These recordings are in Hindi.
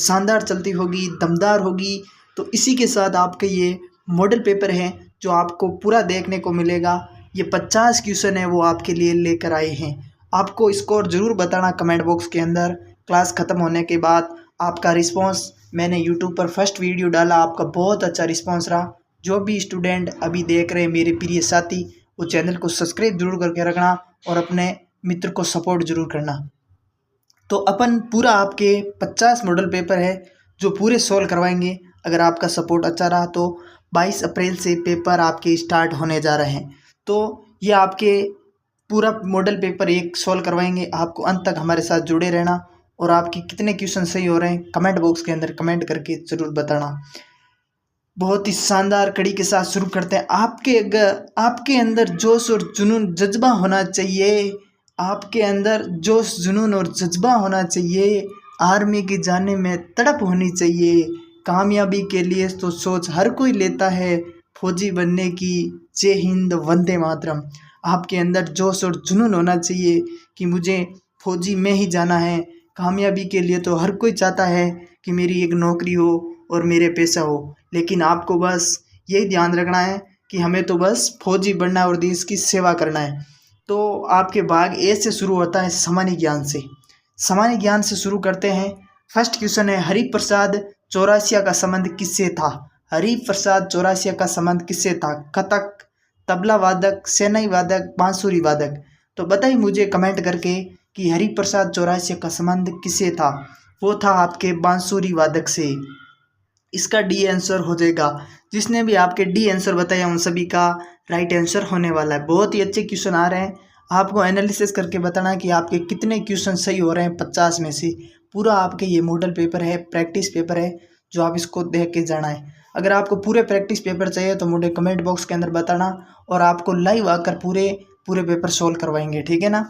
शानदार चलती होगी, दमदार होगी। तो इसी के साथ आपके ये मॉडल पेपर है जो आपको पूरा देखने को मिलेगा। ये 50 क्वेश्चन है वो आपके लिए लेकर आए हैं। आपको स्कोर ज़रूर बताना कमेंट बॉक्स के अंदर। क्लास ख़त्म होने के बाद आपका रिस्पांस, मैंने यूट्यूब पर फर्स्ट वीडियो डाला, आपका बहुत अच्छा रिस्पांस रहा। जो भी स्टूडेंट अभी देख रहे हैं मेरे प्रिय साथी, वो चैनल को सब्सक्राइब जरूर करके रखना और अपने मित्र को सपोर्ट जरूर करना। तो अपन पूरा आपके 50 मॉडल पेपर है जो पूरे सॉल्व करवाएंगे। अगर आपका सपोर्ट अच्छा रहा तो 22 अप्रैल से पेपर आपके स्टार्ट होने जा रहे हैं। तो ये आपके पूरा मॉडल पेपर एक सॉल्व करवाएंगे। आपको अंत तक हमारे साथ जुड़े रहना और आपके कितने क्वेश्चन सही हो रहे हैं कमेंट बॉक्स के अंदर कमेंट करके ज़रूर बताना। बहुत ही शानदार कड़ी के साथ शुरू करते हैं। आपके अंदर जोश और जुनून जज्बा होना चाहिए। आपके अंदर जोश जुनून और जज्बा होना चाहिए। आर्मी के जाने में तड़प होनी चाहिए। कामयाबी के लिए तो सोच हर कोई लेता है, फौजी बनने की जय हिंद वंदे मातरम। आपके अंदर जोश और जुनून होना चाहिए कि मुझे फौजी में ही जाना है। कामयाबी के लिए तो हर कोई चाहता है कि मेरी एक नौकरी हो और मेरे पैसा हो, लेकिन आपको बस यही ध्यान रखना है कि हमें तो बस फौजी बनना है और देश की सेवा करना है। तो आपके भाग ए से शुरू होता है सामान्य ज्ञान से। सामान्य ज्ञान से शुरू करते हैं। फर्स्ट क्वेश्चन है, हरिप्रसाद चौरासिया का संबंध किससे था? हरिप्रसाद चौरासिया का संबंध किससे था? कथक, तबला वादक, शहनाई वादक, बांसुरी वादक। तो बताइए मुझे कमेंट करके कि हरिप्रसाद चौरासिया का संबंध किससे था? वो था आपके बांसुरी वादक से। इसका डी आंसर हो जाएगा। जिसने भी आपके डी आंसर बताया उन सभी का राइट आंसर होने वाला है। बहुत ही अच्छे क्वेश्चन आ रहे हैं। आपको एनालिसिस करके बताना है कि आपके कितने क्वेश्चन सही हो रहे हैं 50 में से। पूरा आपके ये मॉडल पेपर है, प्रैक्टिस पेपर है जो आप इसको देख के जाना है। अगर आपको पूरे प्रैक्टिस पेपर चाहिए तो मुझे कमेंट बॉक्स के अंदर बताना और आपको लाइव आकर पूरे पेपर सोल्व करवाएंगे, ठीक है ना।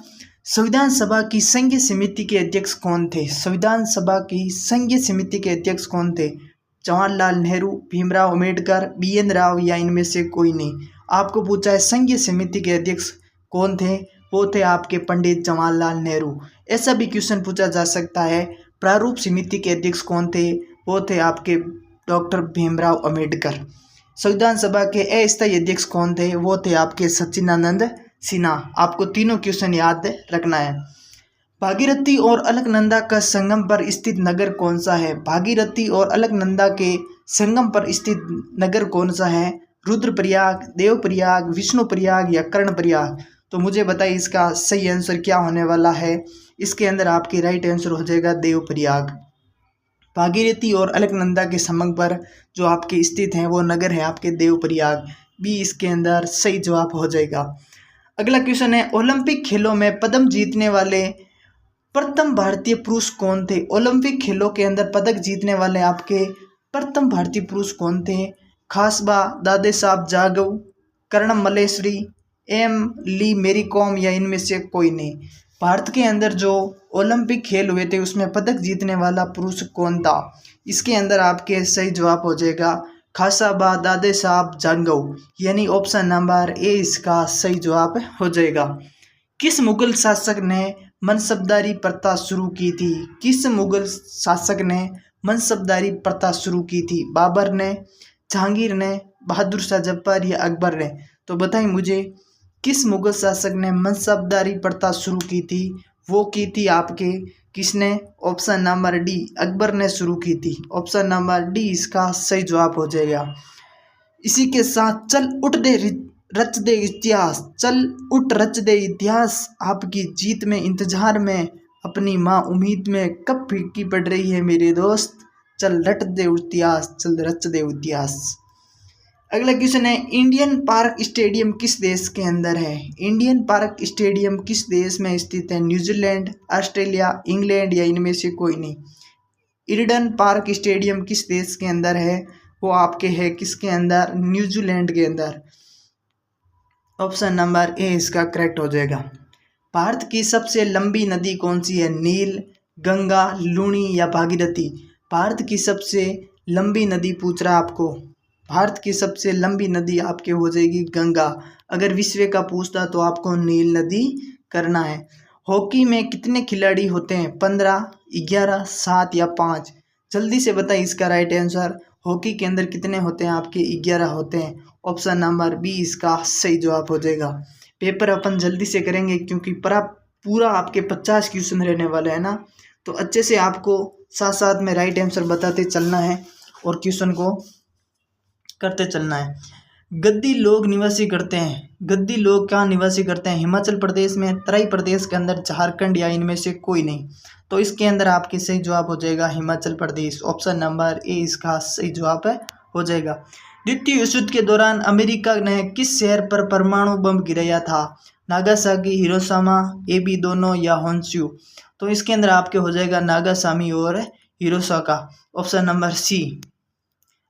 संविधान सभा की संघीय समिति के अध्यक्ष कौन थे? संविधान सभा की संघीय समिति के अध्यक्ष कौन थे? जवाहरलाल नेहरू, भीमराव अम्बेडकर, बी.एन. राव या इनमें से कोई नहीं। आपको पूछा है संघीय समिति के अध्यक्ष कौन थे? वो थे आपके पंडित जवाहरलाल नेहरू। ऐसा भी क्वेश्चन पूछा जा सकता है, प्रारूप समिति के अध्यक्ष कौन थे? वो थे आपके डॉक्टर भीमराव अम्बेडकर। संविधान सभा के अस्थायी अध्यक्ष कौन थे? वो थे आपके सच्चिदानंद सिन्हा। आपको तीनों क्वेश्चन याद रखना है। भागीरथी और अलकनंदा का संगम पर स्थित नगर कौन सा है? भागीरथी और अलकनंदा के संगम पर स्थित नगर कौन सा है? रुद्रप्रयाग, देवप्रयाग, विष्णुप्रयाग या कर्णप्रयाग। तो मुझे बताइए इसका सही आंसर क्या होने वाला है। इसके अंदर आपकी राइट आंसर हो जाएगा देवप्रयाग। भागीरथी और अलकनंदा के संगम पर जो आपके स्थित हैं वो नगर है आपके देवप्रयाग। भी इसके अंदर सही जवाब हो जाएगा। अगला क्वेश्चन है, ओलंपिक खेलों में पदक जीतने वाले प्रथम भारतीय पुरुष कौन थे? ओलंपिक खेलों के अंदर पदक जीतने वाले आपके प्रथम भारतीय पुरुष कौन थे? खासबा, दादे साहब जागव, कर्णम मल्लेश्वरी, एम ली मेरी कॉम या इनमें से कोई नहीं। भारत के अंदर जो ओलंपिक खेल हुए थे उसमें पदक जीतने वाला पुरुष कौन था? इसके अंदर आपके सही जवाब हो जाएगा खासाबा दादे साहब जांगव, यानी ऑप्शन नंबर ए इसका सही जवाब हो जाएगा। किस मुगल शासक ने मनसबदारी प्रथा शुरू की थी? किस मुगल शासक ने मनसबदारी प्रथा शुरू की थी? बाबर ने, जहांगीर ने, बहादुर शाह जफर या अकबर ने। तो बताइए मुझे किस मुगल शासक ने मनसबदारी प्रथा शुरू की थी? वो की थी आपके किसने? ऑप्शन नंबर डी अकबर ने शुरू की थी। ऑप्शन नंबर डी इसका सही जवाब हो जाएगा। इसी के साथ चल उठ दे रच दे इतिहास, चल उठ रच दे इतिहास, आपकी जीत में इंतजार में, अपनी माँ उम्मीद में, कब फीकी पड़ रही है मेरे दोस्त, चल रट दे इतिहास, चल रच दे इतिहास। अगला क्वेश्चन है, इंडियन पार्क स्टेडियम किस देश के अंदर है? इंडियन पार्क स्टेडियम किस देश में स्थित है? न्यूजीलैंड, ऑस्ट्रेलिया, इंग्लैंड या इनमें से कोई नहीं। ईडन पार्क स्टेडियम किस देश के अंदर है? वो आपके है किसके अंदर? न्यूजीलैंड के अंदर। ऑप्शन नंबर ए इसका करेक्ट हो जाएगा। भारत की सबसे लंबी नदी कौन सी है? नील, गंगा, लूनी या भागीरथी। भारत की सबसे लंबी नदी पूछ रहा है आपको। भारत की सबसे लंबी नदी आपके हो जाएगी गंगा। अगर विश्व का पूछता तो आपको नील नदी करना है। हॉकी में कितने खिलाड़ी होते हैं? 15, 11, 7 या 5। जल्दी से बताइए इसका राइट आंसर। हॉकी के अंदर कितने होते हैं? आपके 11 होते हैं। ऑप्शन नंबर बी इसका सही जवाब हो जाएगा। पेपर अपन जल्दी से करेंगे क्योंकि पूरा आपके 50 क्वेश्चन रहने वाले हैं ना, तो अच्छे से आपको साथ साथ में राइट आंसर बताते चलना है और क्वेश्चन को करते चलना है। गद्दी लोग निवासी करते हैं। गद्दी लोग कहाँ निवासी करते हैं? हिमाचल प्रदेश में, तराई प्रदेश के अंदर, झारखंड या इनमें से कोई नहीं। तो इसके अंदर आपके सही जवाब हो जाएगा Himachal Pradesh. Option number a इसका सही जवाब है हो जाएगा। द्वितीय विश्व युद्ध के दौरान अमेरिका ने किस शहर पर परमाणु बम गिराया था? नागासाकी, हिरोशिमा, ए बी दोनों या होन्शु? तो इसके अंदर आपके हो जाएगा नागासाकी और हिरोशिमा। ऑप्शन नंबर सी।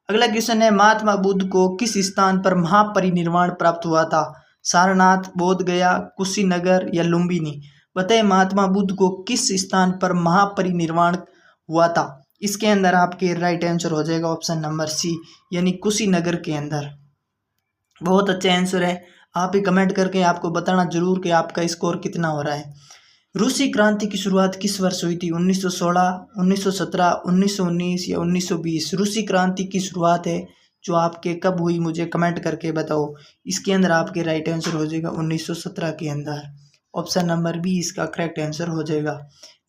अगला क्वेश्चन है, महात्मा बुद्ध को किस स्थान पर महापरिनिर्वाण प्राप्त हुआ था? सारनाथ, बोध गया, कुशीनगर या लुम्बिनी? बताइए महात्मा बुद्ध को किस स्थान पर महापरिनिर्वाण हुआ था? इसके अंदर आपके राइट आंसर हो जाएगा ऑप्शन नंबर सी, यानी कुशीनगर के अंदर। बहुत अच्छा आंसर है। आप ही कमेंट करके आपको बताना जरूर कि आपका स्कोर कितना हो रहा है। रूसी क्रांति की शुरुआत किस वर्ष हुई थी? 1916, 1917, 1919 या 1920? रूसी क्रांति की शुरुआत है जो आपके कब हुई, मुझे कमेंट करके बताओ। इसके अंदर आपके राइट आंसर हो जाएगा 1917 के अंदर। ऑप्शन नंबर बी इसका करेक्ट आंसर हो जाएगा।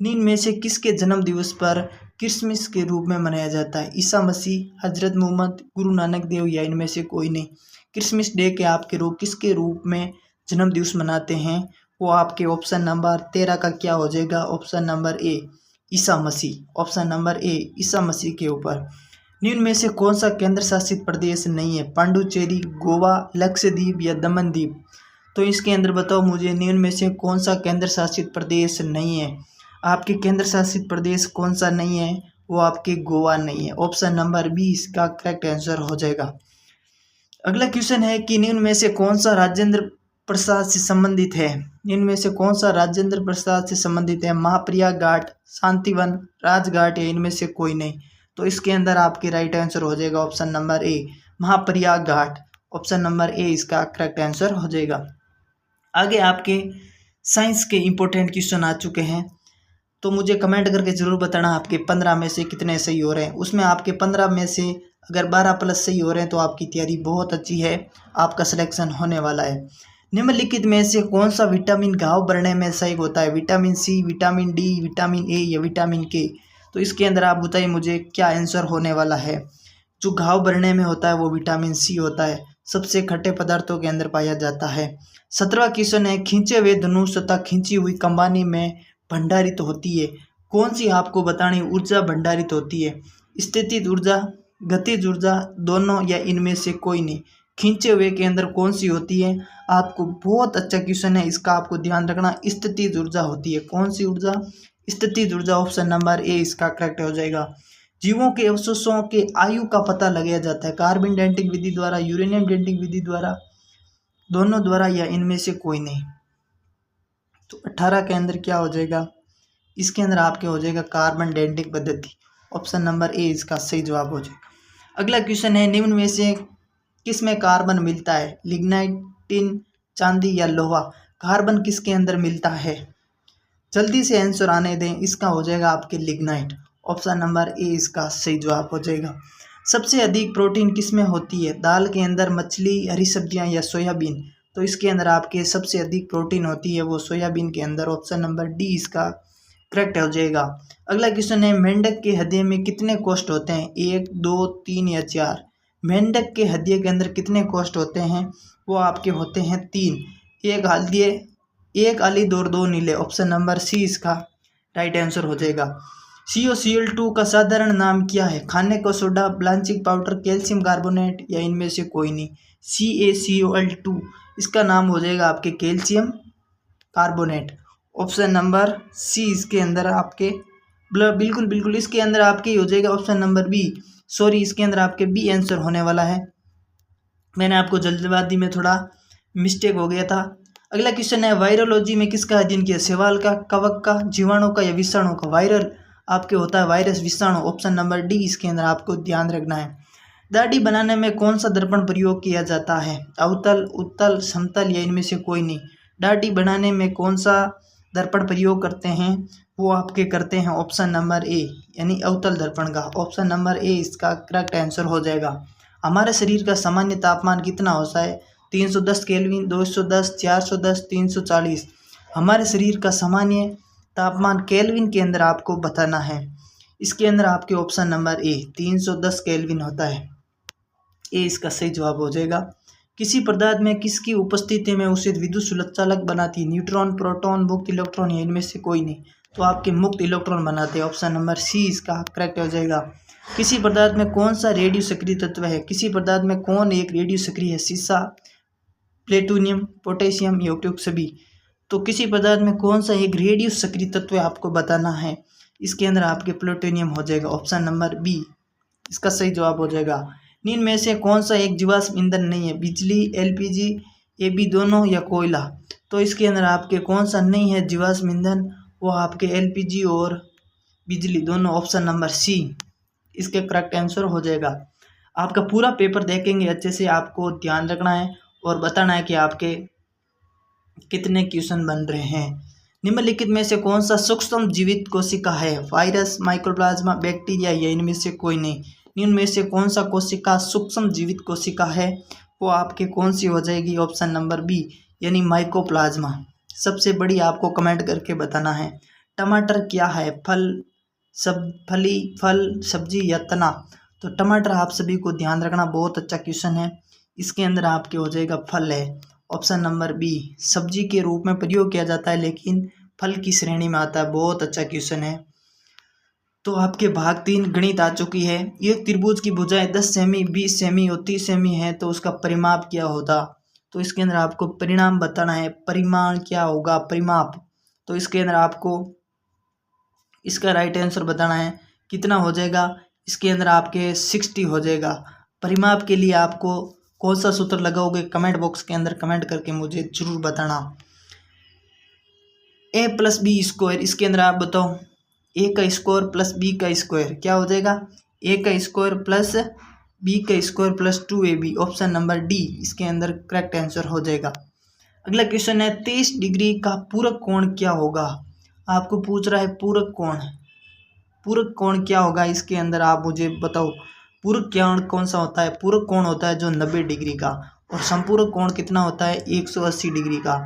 निम्न में से किसके जन्म दिवस पर क्रिसमस के रूप में मनाया जाता है? ईसा मसीह, हजरत मोहम्मद, गुरु नानक देव या इनमें से कोई नहीं? क्रिसमस डे के आपके किसके रूप में जन्म दिवस मनाते हैं? वो आपके ऑप्शन नंबर 13 का क्या हो जाएगा? ऑप्शन नंबर ए ईसा मसीह। ऑप्शन नंबर ए ईसा मसीह के ऊपर। निम्न में से कौन सा केंद्र शासित प्रदेश नहीं है? पांडुचेरी, गोवा, लक्षद्वीप या दमन द्वीप? तो इसके अंदर बताओ मुझे, निम्न में से कौन सा केंद्र शासित प्रदेश नहीं है? आपके केंद्र शासित प्रदेश कौन सा नहीं है? वो आपके गोवा नहीं है। ऑप्शन नंबर बी इसका करेक्ट आंसर हो जाएगा। अगला क्वेश्चन है कि निम्न में से कौन सा राजेंद्र प्रसाद से संबंधित है? इनमें से कौन सा राजेंद्र प्रसाद से संबंधित है? महाप्रयाग घाट, शांतिवन, राजघाट या इनमें से कोई नहीं? तो इसके अंदर आपके राइट आंसर हो जाएगा option number a Mahaprayag Ghat. Option number a इसका करेक्ट आंसर हो जाएगा। आगे आपके साइंस के इंपॉर्टेंट क्वेश्चन आ चुके हैं, तो मुझे कमेंट करके ज़रूर बताना आपके 15 में से कितने सही हो रहे हैं। उसमें आपके 15 में से अगर 12 प्लस सही हो रहे हैं तो आपकी तैयारी बहुत अच्छी है, आपका सिलेक्शन होने वाला है। निम्नलिखित में से कौन सा विटामिन घाव भरने में सहायक होता है? Vitamin C, vitamin D, vitamin A या विटामिन के? तो इसके अंदर आप बताइए मुझे क्या आंसर होने वाला है। जो घाव भरने में होता है वो विटामिन सी होता है, सबसे खट्टे पदार्थों के अंदर पाया जाता है। 17वां क्वेश्चन है, खींचे हुए धनुष तथा खींची हुई कमानी में भंडारित होती है कौन सी आपको बतानी ऊर्जा भंडारित होती है? स्थितिज ऊर्जा, गतिज ऊर्जा, दोनों या इनमें से कोई नहीं? खींचे हुए के अंदर कौन सी होती है? आपको बहुत अच्छा क्वेश्चन है, इसका आपको ध्यान रखना। स्थितिज ऊर्जा होती है। कौन सी ऊर्जा? स्थितिज ऊर्जा। ऑप्शन नंबर ए इसका करेक्ट हो जाएगा। जीवों के अवशेषों के आयु का पता लगाया जाता है कार्बन डेटिंग विधि द्वारा, यूरेनियम डेटिंग विधि द्वारा, दोनों द्वारा या इनमें से कोई नहीं? तो 18 के अंदर क्या हो जाएगा? इसके अंदर आपके हो जाएगा कार्बन डेटिंग पद्धति। ऑप्शन नंबर ए इसका सही जवाब हो जाएगा। अगला क्वेश्चन है, निम्न में से किस में कार्बन मिलता है? लिग्नाइट, टिन, चांदी या लोहा? कार्बन किसके अंदर मिलता है? जल्दी से आंसर आने दें। इसका हो जाएगा आपके लिग्नाइट। ऑप्शन नंबर ए इसका सही जवाब हो जाएगा। सबसे अधिक प्रोटीन किस में होती है? दाल के अंदर, मछली, हरी सब्जियां या सोयाबीन? तो इसके अंदर आपके सबसे अधिक प्रोटीन होती है वो सोयाबीन के अंदर। ऑप्शन नंबर डी इसका करेक्ट हो जाएगा। अगला क्वेश्चन है, मेंढक के हृदय में कितने कोष्ठ होते हैं? 1, 2, 3 या 4? मेंढक के हृदय के अंदर कितने कोष्ठ होते हैं? वो आपके होते हैं 3। एक हल्दी और 2 नीले। ऑप्शन नंबर सी इसका राइट आंसर हो जाएगा। CuCl2 का साधारण नाम क्या है? खाने का soda, blanching powder, calcium carbonate या इनमें से कोई नहीं? CaCl2 इसका नाम हो जाएगा आपके calcium carbonate. Option number C इसके अंदर आपके बिल्कुल इसके अंदर आपके हो जाएगा ऑप्शन नंबर बी। सॉरी, इसके अंदर आपके बी आंसर होने वाला है। मैंने आपको जल्दबाजी में थोड़ा मिस्टेक हो गया था। अगला क्वेश्चन है, वायरोलॉजी में किसका अध्ययन किया? शैवाल का, कवक का, जीवाणु का या विषाणु का? वायरल आपके होता है वायरस, विषाणु। ऑप्शन नंबर डी इसके अंदर आपको ध्यान रखना है। दाढ़ी बनाने में कौन सा दर्पण प्रयोग किया जाता है? अवतल, उत्तल, समतल या इनमें से कोई नहीं? दाढ़ी बनाने में कौन सा दर्पण प्रयोग करते हैं वो आपके करते हैं ऑप्शन नंबर ए यानी अवतल दर्पण का। ऑप्शन नंबर ए इसका करेक्ट आंसर हो जाएगा। हमारे शरीर का सामान्य तापमान कितना होता है? 310 केल्विन, 210, 410, 340। हमारे शरीर का सामान्य तापमान केल्विन के अंदर आपको बताना है। इसके अंदर आपके ऑप्शन नंबर ए 310 केल्विन होता है। ए इसका सही जवाब हो जाएगा। किसी पदार्थ में किसकी उपस्थिति में उसे विद्युत सुचालक बनाती है? न्यूट्रॉन, प्रोटॉन, मुक्त इलेक्ट्रॉन या इनमें से कोई नहीं, तो आपके मुक्त इलेक्ट्रॉन बनाते हैं। ऑप्शन नंबर सी इसका करेक्ट हो जाएगा। किसी पदार्थ में कौन सा रेडियो सक्रिय तत्व है? किसी पदार्थ में कौन एक रेडियो सक्रिय है? सीसा, प्लेटोनियम, पोटेशियम या उपयुक्त सभी। तो किसी पदार्थ में कौन सा एक रेडियो सक्रिय तत्व आपको बताना है। इसके अंदर आपके प्लेटोनियम हो जाएगा। ऑप्शन नंबर बी इसका सही जवाब हो जाएगा। निम्न में से कौन सा एक जीवाश्म ईंधन नहीं है? बिजली, एलपीजी, एबी दोनों या कोयला। तो इसके अंदर आपके कौन सा नहीं है जीवाश्म ईंधन? वो आपके एलपीजी और बिजली दोनों। ऑप्शन नंबर सी इसके करेक्ट आंसर हो जाएगा। आपका पूरा पेपर देखेंगे अच्छे से, आपको ध्यान रखना है और बताना है कि आपके कितने क्वेश्चन बन रहे हैं। निम्नलिखित में से कौन सा सूक्ष्म जीवित कोशिका है? वायरस, माइक्रोप्लाज्मा, बैक्टीरिया या इनमें से कोई नहीं। निम्न में से कौन सा कोशिका सूक्ष्म जीवित कोशिका है? वो आपके कौन सी हो जाएगी? ऑप्शन नंबर बी यानी माइकोप्लाज्मा। सबसे बड़ी आपको कमेंट करके बताना है। टमाटर क्या है? फल, फल, सब्जी या तना। तो टमाटर आप सभी को ध्यान रखना, बहुत अच्छा क्वेश्चन है। इसके अंदर आपके हो जाएगा फल है। ऑप्शन नंबर बी सब्जी के रूप में प्रयोग किया जाता है लेकिन फल की श्रेणी में आता है। बहुत अच्छा क्वेश्चन है। तो आपके भाग 3 गणित आ चुकी है। एक त्रिभुज की भुजाएं 10 सेमी, 20 सेमी और 30 सेमी है, तो उसका परिमाप क्या होता? तो इसके अंदर आपको परिणाम बताना है। परिमाण क्या होगा? परिमाप। तो इसके अंदर आपको इसका राइट आंसर बताना है। कितना हो जाएगा? इसके अंदर आपके 60 हो जाएगा। परिमाप के लिए आपको कौन सा सूत्र लगाओगे? कमेंट बॉक्स के अंदर कमेंट करके मुझे जरूर बताना। a + b स्क्वायर, इसके अंदर आप बताओ a का स्क्वायर प्लस b का स्क्वायर क्या हो जाएगा? a का स्क्वायर प्लस b का square plus 2ab। Option number D इसके अंदर करेक्ट आंसर हो जाएगा। अगला क्वेश्चन है 30 डिग्री का पूरक कोण क्या होगा? आपको पूछ रहा है पूरक कोण। पूरक कोण क्या होगा? इसके अंदर आप मुझे बताओ पूरक कोण कौन सा होता है? पूरक कोण होता है जो 90 डिग्री का, और संपूरक कोण कितना होता है? 180 डिग्री का।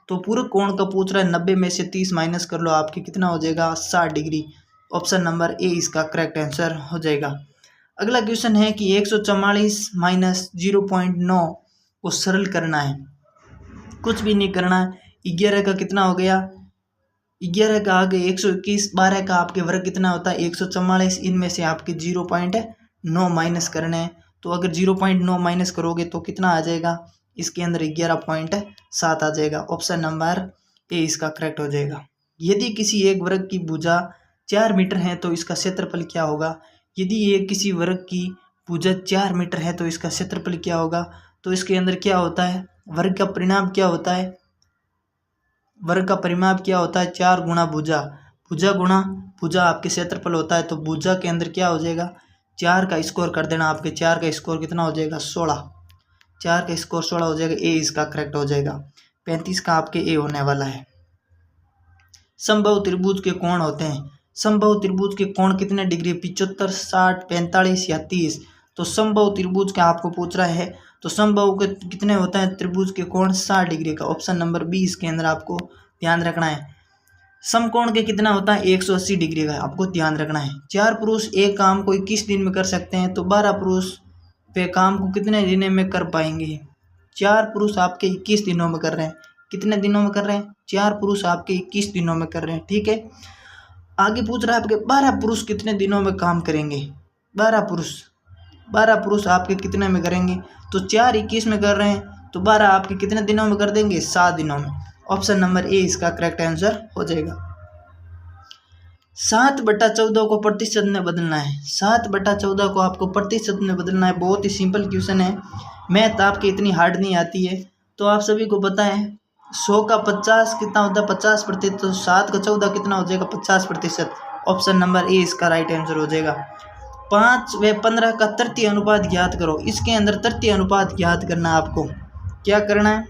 तो पूरक कोण का पूछ रहा है 90 में से 30 माइनस कर लो, आपके कितना हो जाएगा? 60 डिग्री। ऑप्शन नंबर ए इसका करेक्ट आंसर हो जाएगा। अगला क्वेश्चन है कि 144 माइनस 0.9 को सरल करना है। कुछ भी नहीं करना है। 11 का कितना हो गया? 11 का आगे 121, 12 का आपके वर्ग कितना होता है? 144। इनमें से आपके 0.9 माइनस करने हैं। तो अगर 0.9 माइनस करोगे तो कितना आ जाएगा? इसके अंदर 11.7 आ जाएगा। ऑप्शन नंबर ए इसका करेक्ट हो जाएगा। यदि किसी एक वर्ग की भुजा 4 मीटर है तो इसका क्षेत्रफल क्या होगा? यदि ये किसी वर्ग की भुजा 4 मीटर है तो इसका क्षेत्रफल क्या होगा? तो इसके अंदर क्या होता है? वर्ग का परिमाप क्या होता है? वर्ग का परिमाप क्या होता है? 4 गुणा भुजा। भुजा गुणा भुजा आपके क्षेत्रफल होता है। तो भुजा के अंदर क्या हो जाएगा? 4 का स्कोर कर देना। आपके 4 का स्कोर कितना हो जाएगा? 16। 4 का स्कोर 16 हो जाएगा। ए इसका करेक्ट हो जाएगा। 35 का आपके ए होने वाला है। समबाहु त्रिभुज के कोण होते हैं। समबाहु त्रिभुज के कोण कितने डिग्री? 75, 60, 45 या 30। तो समबाहु त्रिभुज का आपको पूछ रहा है, तो समबाहु के कितने होता है? त्रिभुज के कोण 60 डिग्री का। ऑप्शन नंबर बी इसके अंदर आपको ध्यान रखना है। समकोण के कितना होता है? 180 डिग्री का आपको ध्यान रखना है। 4 पुरुष एक काम को 21 दिन में कर सकते हैं, तो 12 पुरुष वे काम को कितने दिनों में कर पाएंगे? 4 पुरुष आपके 21 दिनों में कर रहे हैं। कितने दिनों में कर रहे हैं? 4 पुरुष आपके 21 दिनों में कर रहे हैं। ठीक है। आगे पूछ रहा है आपके 12 पुरुष कितने दिनों में काम करेंगे? 12 पुरुष आपके कितने में करेंगे? तो 4 21 में कर रहे हैं, तो 12 आपके कितने दिनों में कर देंगे? 7 दिनों में। ऑप्शन नंबर ए इसका करेक्ट आंसर हो जाएगा। 7/14 को प्रतिशत में बदलना है। 7/14 को आपको प्रतिशत में बदलना है। बहुत ही सिंपल क्वेश्चन है। मैथ आपकी इतनी हार्ड नहीं आती है। तो आप सभी को पता है 100 का 50 कितना होता है? 50%। तो 7 का 14 कितना हो जाएगा? 50%। ऑप्शन नंबर ए इसका राइट आंसर हो जाएगा। 5 व 15 का तृतीय अनुपात ज्ञात करो। इसके अंदर तृतीय अनुपात ज्ञात करना है। आपको क्या करना है?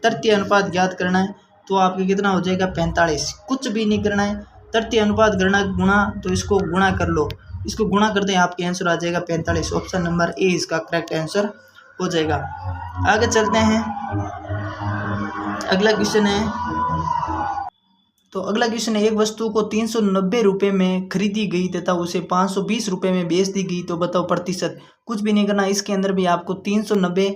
तृतीय अनुपात ज्ञात करना है। तो आपके कितना हो जाएगा 45। कुछ भी नहीं करना है, तृतीय अनुपात गणना गुणा, तो इसको गुणा कर लो, इसको गुणा करते हैं आपके आंसर आ जाएगा 45। ऑप्शन नंबर ए इसका करेक्ट आंसर हो जाएगा। आगे चलते हैं, अगला क्वेश्चन है। तो अगला क्वेश्चन है, एक वस्तु को 390 रुपये में खरीदी गई तथा उसे 520 रुपये में बेच दी गई, तो बताओ प्रतिशत। कुछ भी नहीं करना, इसके अंदर भी आपको 390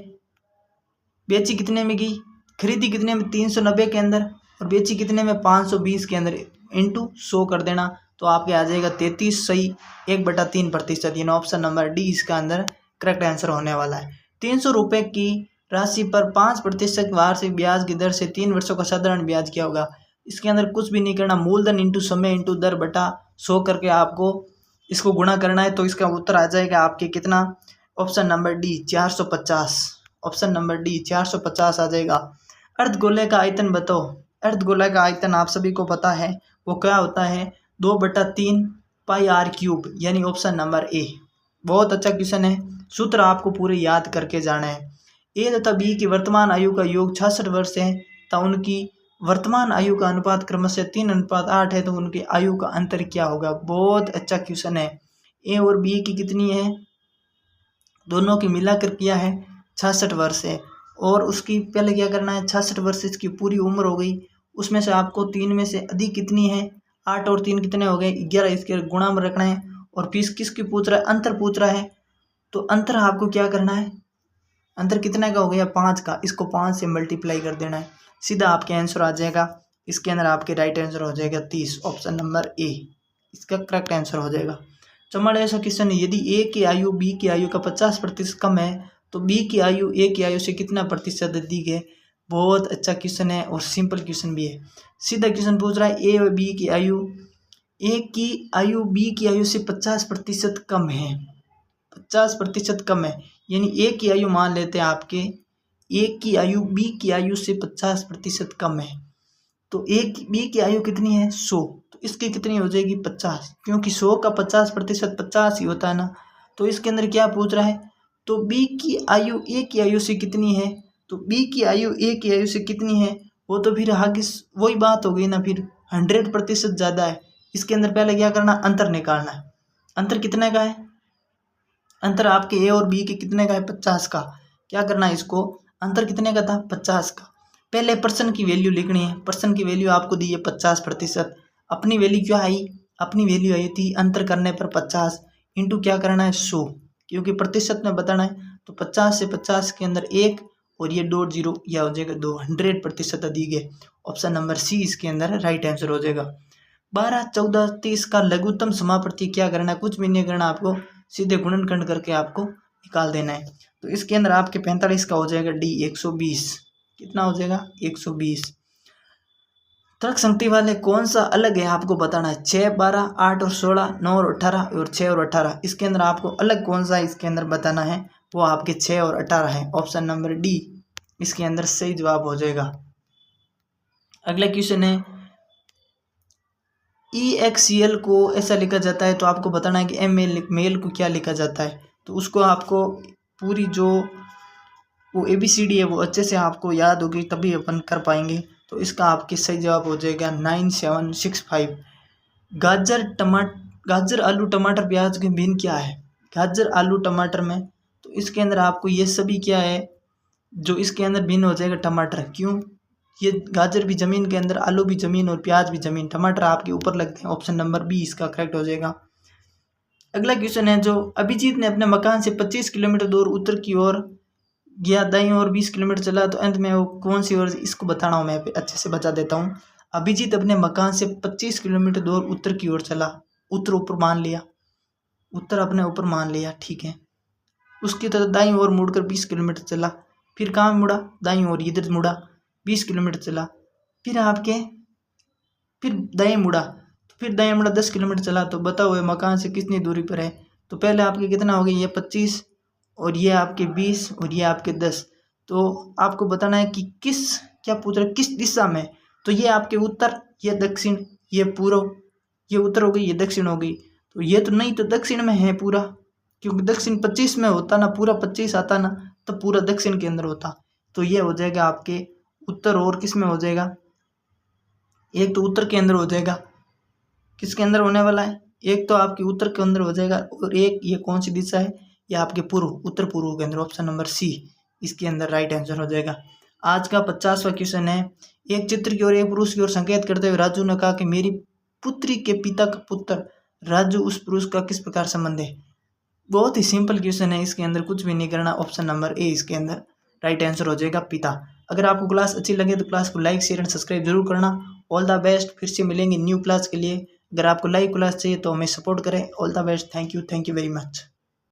बेची कितने में गई, खरीदी कितने में 390 के अंदर और बेची कितने में 520 के अंदर, इंटू 100 कर देना, तो आपके आ जाएगा 33 सही 1/3%। यानी ऑप्शन नंबर डी इसका अंदर करेक्ट आंसर होने वाला है। 300 रुपये की राशि पर 5% वार्षिक ब्याज की दर से 3 वर्षों का साधारण ब्याज क्या होगा। इसके अंदर कुछ भी नहीं करना, मूलधन इंटू समय इंटू दर बटा 100 करके आपको इसको गुणा करना है, तो इसका उत्तर आ जाएगा आपके कितना, option number D 450। Option number D 450 आ जाएगा। अर्धगोले का आयतन बताओ। अर्धगोले का आयतन आप सभी को पता है वो क्या होता है, 2/3 पाई आर क्यूब, यानी ऑप्शन नंबर ए। बहुत अच्छा क्वेश्चन है, सूत्र आपको पूरे याद करके जाना है। ए तथा बी की वर्तमान आयु का योग 66 वर्ष है तथा उनकी वर्तमान आयु का अनुपात क्रमशः 3:8 है, तो उनकी आयु का अंतर क्या होगा। बहुत अच्छा क्वेश्चन है। ए और बी की कितनी है, दोनों की मिलाकर किया है 66 वर्ष है, और उसकी पहले क्या करना है, 66 वर्ष इसकी पूरी उम्र हो गई, उसमें से आपको 3 में से अधिक कितनी है, 8 और 3 कितने हो गए 11, इसके गुणा में रखना है। और फीस किसकी पूछ रहा है, अंतर पूछ रहा है, तो अंतर आपको क्या करना है, अंतर कितने का हो गया 5 का, इसको 5 से मल्टीप्लाई कर देना है, सीधा आपके आंसर आ जाएगा। इसके अंदर आपके राइट आंसर हो जाएगा 30। ऑप्शन नंबर ए इसका करेक्ट आंसर हो जाएगा। चमाड़ा ऐसा क्वेश्चन है, यदि ए की आयु बी की आयु का 50% कम है तो बी की आयु ए की आयु से कितना प्रतिशत अधिक है। बहुत अच्छा क्वेश्चन है और सिंपल क्वेश्चन भी है। सीधा क्वेश्चन पूछ रहा है, ए और बी की आयु, ए की आयु बी की आयु से 50% कम है, 50% कम है, यानी ए की आयु मान लेते हैं आपके, ए की आयु बी की आयु से 50% कम है, तो ए की बी की आयु कितनी है 100, तो इसकी कितनी हो जाएगी 50, क्योंकि 100 का 50% 50 ही होता है ना। तो इसके अंदर क्या पूछ रहा है, तो बी की आयु ए की आयु से कितनी है, तो बी की आयु ए की आयु से कितनी है, वो तो फिर आगे वही बात हो गई ना, फिर 100% ज़्यादा है। इसके अंदर पहले क्या करना, अंतर निकालना है। अंतर कितने का है, अंतर आपके ए और बी के कितने का है 50 का। क्या करना है, इसको अंतर कितने का था 50 का, पहले पर्सन की वैल्यू लिखनी है। पर्सन की वैल्यू आपको दी है 50%, अपनी वैल्यू क्या आई, अपनी वैल्यू आई थी अंतर करने पर 50 इंटू क्या करना है 100, क्योंकि प्रतिशत में बताना है, तो 50 से 50 के अंदर 1 और ये 2 0, यह हो जाएगा 2, 100% अधिक है। ऑप्शन नंबर सी इसके अंदर राइट आंसर हो जाएगा। 12, 14, 30 का लघुत्तम समापत्ति क्या करना है, कुछ भी नहीं करना, आपको सीधे गुणनखंड करके आपको निकाल देना है। तो इसके अंदर आपके 45 का हो जाएगा डी 120, कितना हो जाएगा 120। तर्क संगति वाले कौन सा अलग है आपको बताना है, 6, 12, 8 और 16, 9 और 18 और 6 और 18। इसके अंदर आपको अलग कौन सा इसके अंदर बताना है, वो आपके 6 और 18 है। ऑप्शन नंबर डी इसके अंदर सही जवाब हो जाएगा। अगला क्वेश्चन है, EXCL को ऐसा लिखा जाता है, तो आपको बताना है कि ML को क्या लिखा जाता है। तो उसको आपको पूरी जो वो ABCD है वो अच्छे से आपको याद होगी, तभी अपन कर पाएंगे। तो इसका आपके सही जवाब हो जाएगा 9765। गाजर आलू टमाटर प्याज के भिन्न क्या है, गाजर आलू टमाटर में, तो इसके अंदर आपको ये सभी क्या है जो इसके अंदर भिन्न हो जाएगा टमाटर। क्यों, ये गाजर भी ज़मीन के अंदर, आलू भी ज़मीन और प्याज भी ज़मीन, टमाटर आपके ऊपर लगते हैं। ऑप्शन नंबर बी इसका करेक्ट हो जाएगा। अगला क्वेश्चन है, जो अभिजीत ने अपने मकान से 25 किलोमीटर दूर उत्तर की ओर गया, दाईं ओर 20 किलोमीटर चला, तो अंत में वो कौन सी ओर, इसको बताना हो, मैं अच्छे से बता देता हूँ। अभिजीत अपने मकान से 25 किलोमीटर दूर उत्तर की ओर चला, उत्तर ऊपर मान लिया, उत्तर अपने ऊपर मान लिया, ठीक है। उसकी तरह दाईं ओर मुड़कर 20 किलोमीटर चला, फिर कहाँ मुड़ा, दाईं ओर, इधर मुड़ा 20 किलोमीटर चला, फिर दाएं मुड़ा, तो फिर दाएं मुड़ा 10 किलोमीटर चला, तो बताओ ये मकान से कितनी दूरी पर है। तो पहले आपके कितना हो गया, ये 25 और ये आपके 20 और ये आपके 10। तो आपको बताना है कि क्या पूछ रहा है, किस दिशा में। तो ये आपके उत्तर, ये दक्षिण, ये पूर्व, ये उत्तर हो गई, ये दक्षिण हो गई। तो ये तो नहीं, तो दक्षिण में है पूरा, क्योंकि दक्षिण 25 में होता ना, पूरा 25 आता ना, तो पूरा दक्षिण के अंदर होता। तो ये हो जाएगा आपके उत्तर, और किस में हो जाएगा, एक तो उत्तर के अंदर हो जाएगा, किसके अंदर होने वाला है, एक तो आपके उत्तर के अंदर हो जाएगा और एक ये कौन सी दिशा है, ये आपके पूर्व उत्तर पूर्व के अंदर, ऑप्शन नंबर सी इसके अंदर राइट आंसर हो जाएगा। आज का 50वां क्वेश्चन है, एक चित्र की ओर एक पुरुष की ओर संकेत करते हुए राजू ने कहा कि मेरी पुत्री के पिता का पुत्र राजू उस पुरुष का किस प्रकार संबंध है। बहुत ही सिंपल क्वेश्चन है, इसके अंदर कुछ भी नहीं करना, ऑप्शन नंबर ए इसके अंदर राइट आंसर हो जाएगा, पिता। अगर आपको क्लास अच्छी लगे तो क्लास को लाइक शेयर एंड सब्सक्राइब जरूर करना। ऑल द बेस्ट, फिर से मिलेंगे न्यू क्लास के लिए। अगर आपको लाइव क्लास चाहिए तो हमें सपोर्ट करें। All the best, thank you very much.